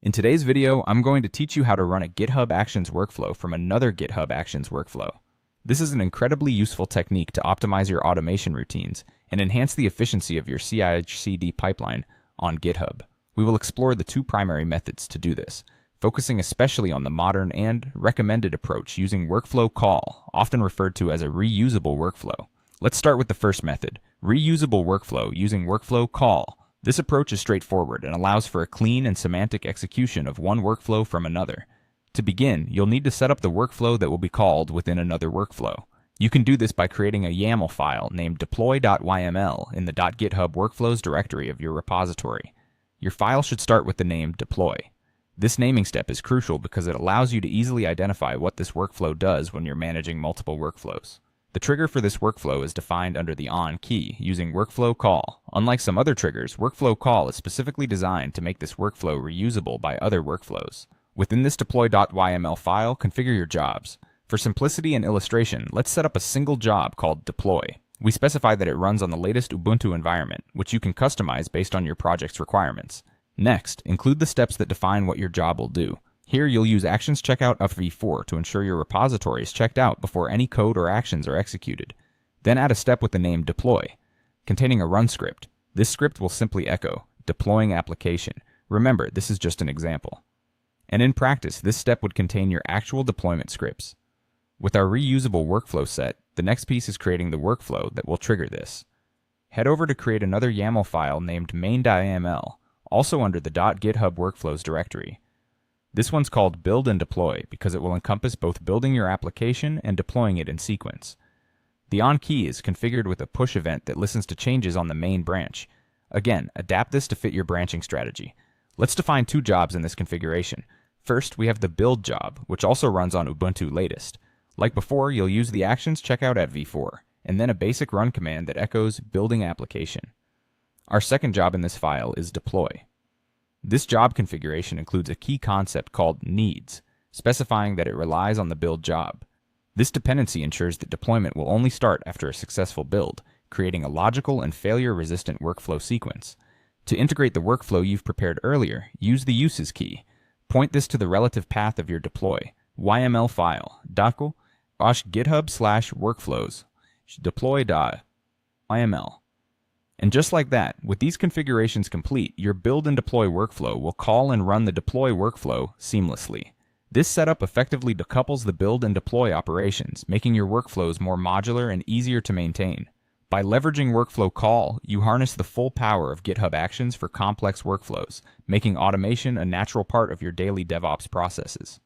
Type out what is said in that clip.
In today's video, I'm going to teach you how to run a GitHub Actions workflow from another GitHub Actions workflow. This is an incredibly useful technique to optimize your automation routines and enhance the efficiency of your CI/CD pipeline on GitHub. We will explore the two primary methods to do this, focusing especially on the modern and recommended approach using workflow call, often referred to as a reusable workflow. Let's start with the first method, reusable workflow using workflow call. This approach is straightforward and allows for a clean and semantic execution of one workflow from another. To begin, you'll need to set up the workflow that will be called within another workflow. You can do this by creating a YAML file named deploy.yml in the .github workflows directory of your repository. Your file should start with the name deploy. This naming step is crucial because it allows you to easily identify what this workflow does when you're managing multiple workflows. The trigger for this workflow is defined under the on key using workflow call. Unlike some other triggers, workflow call is specifically designed to make this workflow reusable by other workflows. Within this deploy.yml file, configure your jobs. For simplicity and illustration, let's set up a single job called deploy. We specify that it runs on the latest Ubuntu environment, which you can customize based on your project's requirements. Next, include the steps that define what your job will do. Here you'll use actions checkout of v4 to ensure your repository is checked out before any code or actions are executed. Then add a step with the name deploy, containing a run script. This script will simply echo, deploying application. Remember, this is just an example. And in practice, this step would contain your actual deployment scripts. With our reusable workflow set, the next piece is creating the workflow that will trigger this. Head over to create another YAML file named main.yml, also under the .github workflows directory. This one's called build and deploy because it will encompass both building your application and deploying it in sequence. The on key is configured with a push event that listens to changes on the main branch. Again, adapt this to fit your branching strategy. Let's define two jobs in this configuration. First, we have the build job, which also runs on Ubuntu latest. Like before, you'll use the actions checkout at v4, and then a basic run command that echoes building application. Our second job in this file is deploy. This job configuration includes a key concept called needs, specifying that it relies on the build job. This dependency ensures that deployment will only start after a successful build, creating a logical and failure-resistant workflow sequence. To integrate the workflow you've prepared earlier, use the uses key. Point this to the relative path of your deploy, YML file, docu, github/workflows, deploy.yml. And just like that, with these configurations complete, your build and deploy workflow will call and run the deploy workflow seamlessly. This setup effectively decouples the build and deploy operations, making your workflows more modular and easier to maintain. By leveraging workflow call, you harness the full power of GitHub Actions for complex workflows, making automation a natural part of your daily DevOps processes.